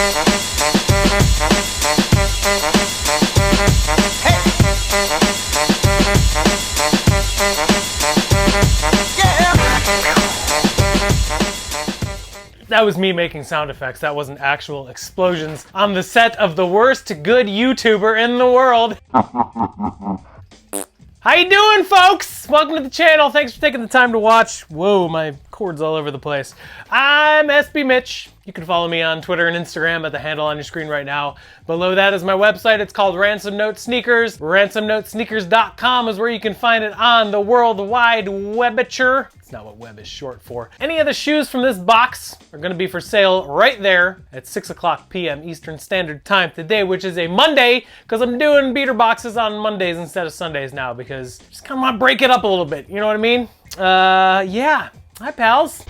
That was me making sound effects. That wasn't actual explosions on the set of the worst good YouTuber in the world. How you doing, folks? Welcome to the channel. Thanks for taking the time to watch. Whoa, my cord's all over the place. I'm SB Mitch. You can follow me on Twitter and Instagram at the handle on your screen right now. Below that is my website. It's called Ransom Note Sneakers. RansomNoteSneakers.com is where you can find it on the World Wide Webature. It's not what web is short for. Any of the shoes from this box are going to be for sale right there at 6 o'clock p.m. Eastern Standard Time today, which is a Monday, because I'm doing beater boxes on Mondays instead of Sundays now, because I just kind of want to break it up a little bit. You know what I mean? Yeah. Hi, pals.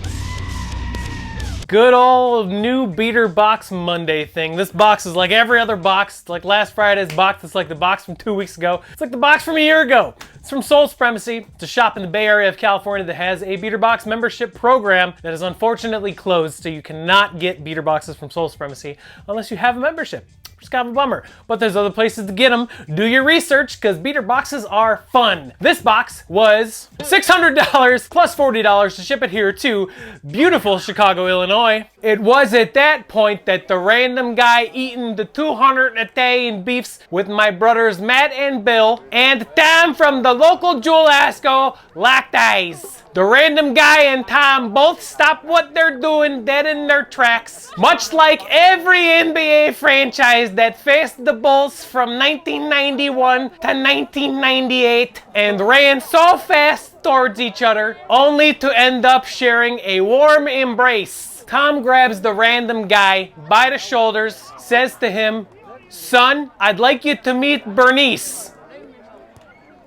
Good old new beater box Monday thing. This box is like every other box. It's like last Friday's box. It's like the box from 2 weeks ago. It's like the box from a year ago. It's from Sole Supremacy. It's a shop in the Bay Area of California that has a beater box membership program that is unfortunately closed, so you cannot get beater boxes from Sole Supremacy unless you have a membership. It's kind of a bummer, but there's other places to get them. Do your research, because beater boxes are fun. This box was $600 plus $40 to ship it here to beautiful Chicago, Illinois. It was at that point that the random guy eating the 200 a day in beefs with my brothers Matt and Bill and Tom from the local Jewel Asco locked eyes. The random guy and Tom both stopped what they're doing dead in their tracks. Much like every NBA franchise that faced the Bulls from 1991 to 1998 and ran so fast towards each other, only to end up sharing a warm embrace. Tom grabs the random guy by the shoulders, says to him, "Son, I'd like you to meet Bernice.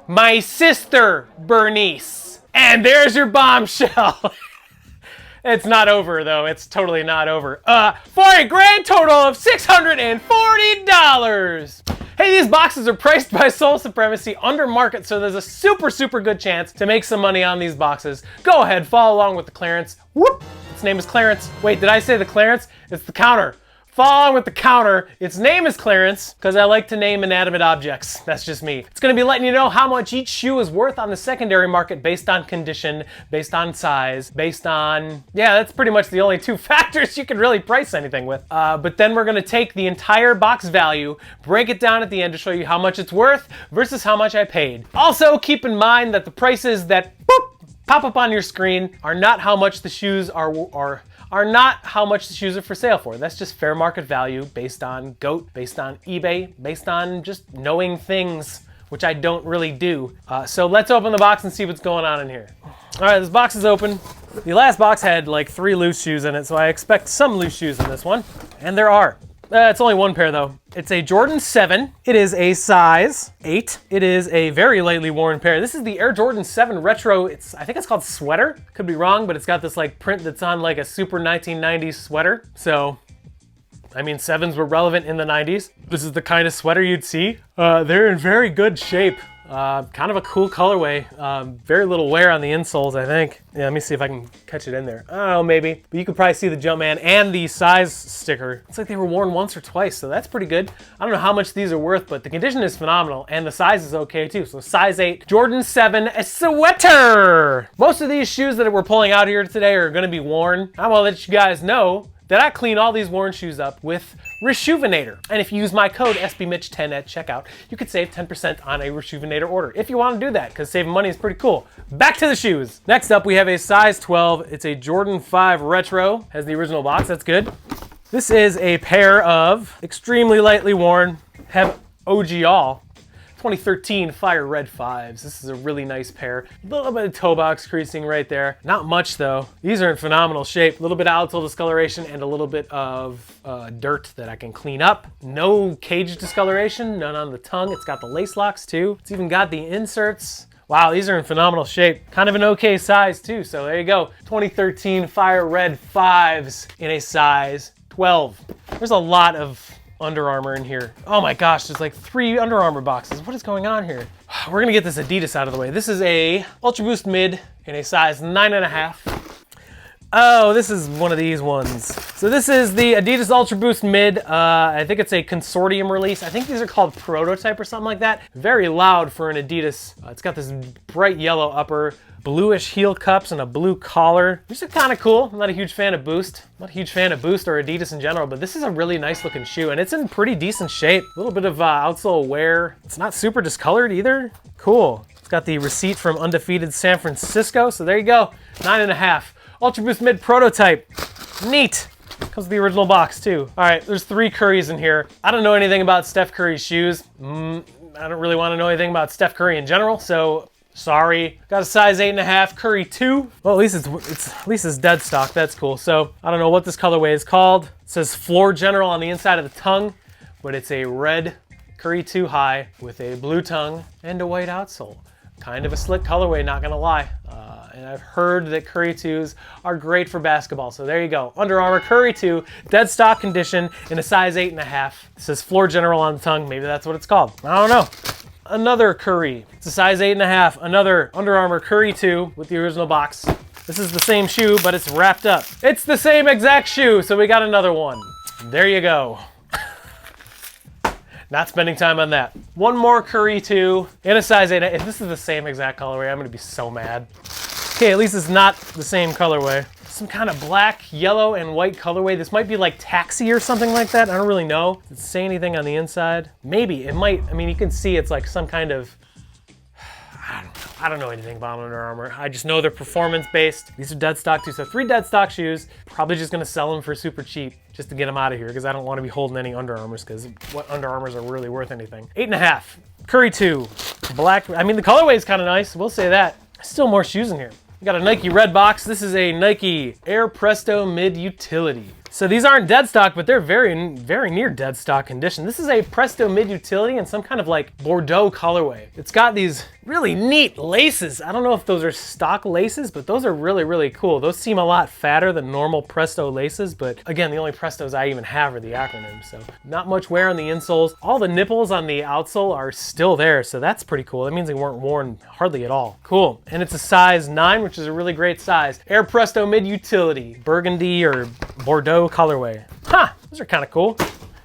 My sister, Bernice." And there's your bombshell. It's not over, though. It's totally not over. For a grand total of $640. Hey, these boxes are priced by Sole Supremacy under market, so there's a super good chance to make some money on these boxes. Go ahead, follow along with the Clarence. Whoop! Its name is Clarence. Wait, did I say the Clarence? It's the counter. Follow along with the counter. Its name is Clarence because I like to name inanimate objects. That's just me. It's going to be letting you know how much each shoe is worth on the secondary market based on condition, based on size, based on... Yeah, that's pretty much the only two factors you can really price anything with. But then we're going to take the entire box value, break it down at the end to show you how much it's worth versus how much I paid. Also, keep in mind that the prices that pop up on your screen are not how much the shoes are not how much the shoes are for sale for. That's just fair market value based on GOAT, based on eBay, based on just knowing things, which I don't really do. So let's open the box and see what's going on in here. All right, this box is open. The last box had like 3 loose shoes in it, so I expect some loose shoes in this one. And there are. It's only one pair though. It's a Jordan 7. It is a size 8. It is a very lightly worn pair. This is the Air Jordan 7 Retro. I think it's called Sweater. Could be wrong, but it's got this like print that's on like a super 1990s sweater. So, I mean, 7s were relevant in the 90s. This is the kind of sweater you'd see. They're in very good shape. Kind of a cool colorway. Very little wear on the insoles, I think. Yeah, let me see if I can catch it in there. Oh, maybe. But you could probably see the Jumpman and the size sticker. It's like they were worn once or twice, so that's pretty good. I don't know how much these are worth, but the condition is phenomenal, and the size is okay too. So size 8, Jordan 7 sweater. Most of these shoes that we're pulling out here today are gonna be worn. I'm gonna let you guys know that I clean all these worn shoes up with Reshoevn8r. And if you use my code SBMitch10 at checkout, you could save 10% on a Reshoevn8r order if you want to do that, because saving money is pretty cool. Back to the shoes. Next up, we have a size 12. It's a Jordan 5 Retro. Has the original box, that's good. This is a pair of extremely lightly worn, have OG all, 2013 Fire Red 5s. This is a really nice pair. A little bit of toe box creasing right there. Not much though. These are in phenomenal shape. A little bit of outsole discoloration and a little bit of dirt that I can clean up. No cage discoloration, none on the tongue. It's got the lace locks too. It's even got the inserts. Wow, these are in phenomenal shape. Kind of an okay size too, so there you go. 2013 Fire Red 5s in a size 12. There's a lot of Under Armour in here. Oh my gosh, there's like 3 Under Armour boxes. What is going on here? We're gonna get this Adidas out of the way. This is a Ultra Boost Mid in a size 9.5. Oh, this is one of these ones. So this is the Adidas Ultra Boost Mid. I think it's a consortium release. I think these are called Prototype or something like that. Very loud for an Adidas. It's got this bright yellow upper, bluish heel cups, and a blue collar. These are kind of cool. I'm not a huge fan of Boost. I'm not a huge fan of Boost or Adidas in general, but this is a really nice looking shoe, and it's in pretty decent shape. A little bit of outsole wear. It's not super discolored either. Cool. It's got the receipt from undefeated San Francisco, so there you go. 9.5. Ultra Boost Mid Prototype. Neat. Comes with the original box too. All right, there's 3 Currys in here. I don't know anything about Steph Curry's shoes. I don't really want to know anything about Steph Curry in general, so sorry. Got a size 8.5 Curry 2. Well, at least it's dead stock. That's cool. So I don't know what this colorway is called. It says Floor General on the inside of the tongue, but it's a red Curry 2 high with a blue tongue and a white outsole. Kind of a slick colorway, not gonna lie. And I've heard that Curry 2s are great for basketball, so there you go. Under Armour Curry 2, dead stock condition in a size 8.5. It says Floor General on the tongue, maybe that's what it's called. I don't know. Another Curry, it's a size 8.5. Another Under Armour Curry 2 with the original box. This is the same shoe, but it's wrapped up. It's the same exact shoe, so we got another one. There you go. Not spending time on that. One more Curry 2 in a size 8. If this is the same exact colorway, I'm gonna be so mad. Okay, at least it's not the same colorway. Some kind of black, yellow, and white colorway. This might be like taxi or something like that. I don't really know. Does it say anything on the inside? Maybe, it might. I mean, you can see it's like some kind of, I don't know anything about Under Armour. I just know they're performance-based. These are dead stock too, so 3 dead stock shoes. Probably just gonna sell them for super cheap just to get them out of here because I don't want to be holding any Under Armours because what Under Armours are really worth anything. 8.5, Curry 2, black. I mean, the colorway is kind of nice, we'll say that. Still more shoes in here. We got a Nike red box. This is a Nike Air Presto Mid Utility. So these aren't dead stock, but they're very near dead stock condition. This is a Presto Mid Utility in some kind of like Bordeaux colorway. It's got these really neat laces. I don't know if those are stock laces, but those are really cool. Those seem a lot fatter than normal Presto laces, but again, the only Prestos I even have are the acronyms, so not much wear on the insoles. All the nipples on the outsole are still there, so that's pretty cool. That means they weren't worn hardly at all. Cool, and it's a size 9, which is a really great size. Air Presto Mid Utility, burgundy or Bordeaux colorway. Huh, those are kind of cool.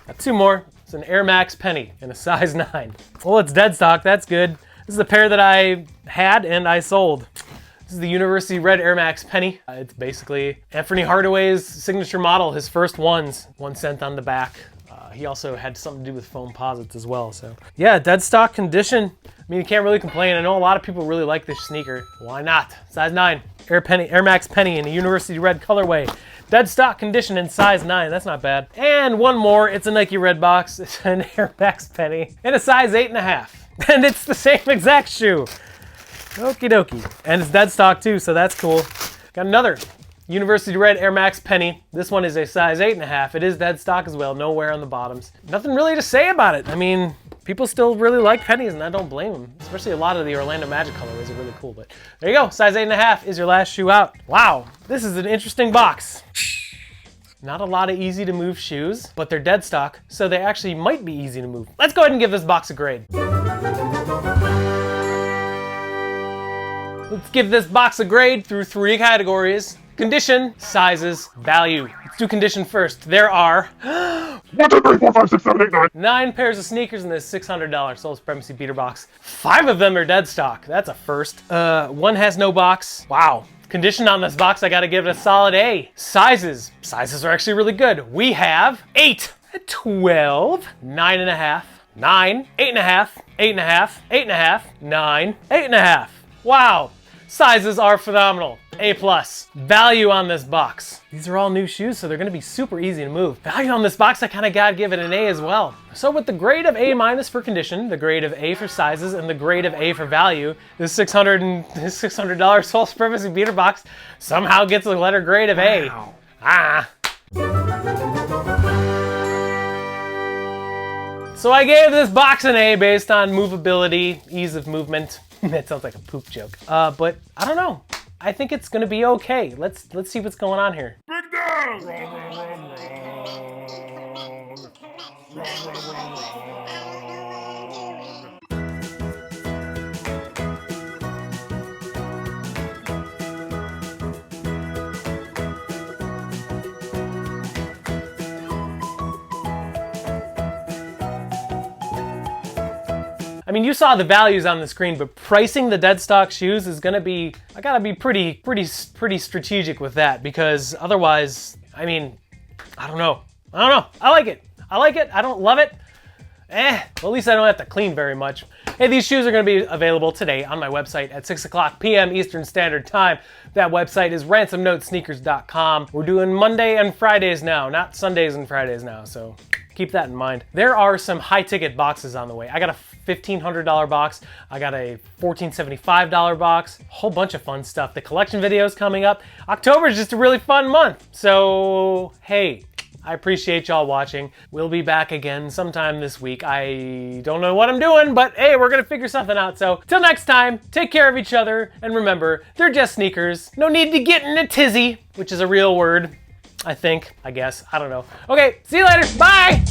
Got 2 more. It's an Air Max Penny in a size 9. Well, it's dead stock, that's good. This is a pair that I had and I sold. This is the University Red Air Max Penny. It's basically Anthony Hardaway's signature model, his first ones, 1 cent on the back. He also had something to do with foam posits as well, so. Yeah, dead stock condition. I mean, you can't really complain. I know a lot of people really like this sneaker. Why not? Size 9, Air Max Penny in a University Red colorway. Dead stock condition in size 9, that's not bad. And one more, it's a Nike red box. It's an Air Max Penny in a size 8.5. And it's the same exact shoe. Okie dokie. And it's dead stock too, so that's cool. Got another University Red Air Max Penny. This one is a size 8.5. It is dead stock as well, no wear on the bottoms. Nothing really to say about it. I mean, people still really like pennies and I don't blame them. Especially a lot of the Orlando Magic colorways are really cool, but there you go. Size 8.5 is your last shoe out. Wow, this is an interesting box. Not a lot of easy to move shoes, but they're dead stock, so they actually might be easy to move. Let's go ahead and give this box a grade. Let's give this box a grade through 3 categories. Condition, sizes, value. Let's do condition first. There are 1, 2, 3, 4, 5, 6, 7, 8, 9. 9 pairs of sneakers in this $600 Sole Supremacy beater box. 5 of them are dead stock. That's a first. 1 has no box. Wow. Condition on this box, I gotta give it a solid A. Sizes. Sizes are actually really good. We have 8, 12, 9.5, 9, 8.5, 8.5, 8.5, 9, 8.5. Wow. Sizes are phenomenal. A+. Value on this box. These are all new shoes, so they're gonna be super easy to move. Value on this box, I kinda gotta give it an A as well. So with the grade of A- for condition, the grade of A for sizes, and the grade of A for value, this $600 Sole Supremacy beater box somehow gets a letter grade of A. Wow. Ah. So I gave this box an A based on movability, ease of movement. That sounds like a poop joke. But I don't know. I think it's gonna be okay. Let's see what's going on here. Big I mean, you saw the values on the screen, but pricing the dead stock shoes is gonna be, I gotta be pretty strategic with that, because otherwise, I mean, I don't know. I like it. I don't love it. Well, at least I don't have to clean very much. Hey, these shoes are going to be available today on my website at 6 o'clock p.m. Eastern Standard Time. That website is ransomnotesneakers.com. We're doing Monday and Fridays now, not Sundays and Fridays now, so keep that in mind. There are some high-ticket boxes on the way. I got a $1,500 box. I got a $1,475 box. A whole bunch of fun stuff. The collection video is coming up. October is just a really fun month. So, hey, I appreciate y'all watching. We'll be back again sometime this week. I don't know what I'm doing, but hey, we're gonna figure something out. So, till next time, take care of each other, and remember, they're just sneakers. No need to get in a tizzy, which is a real word, I think, I guess, I don't know. Okay, see you later, bye!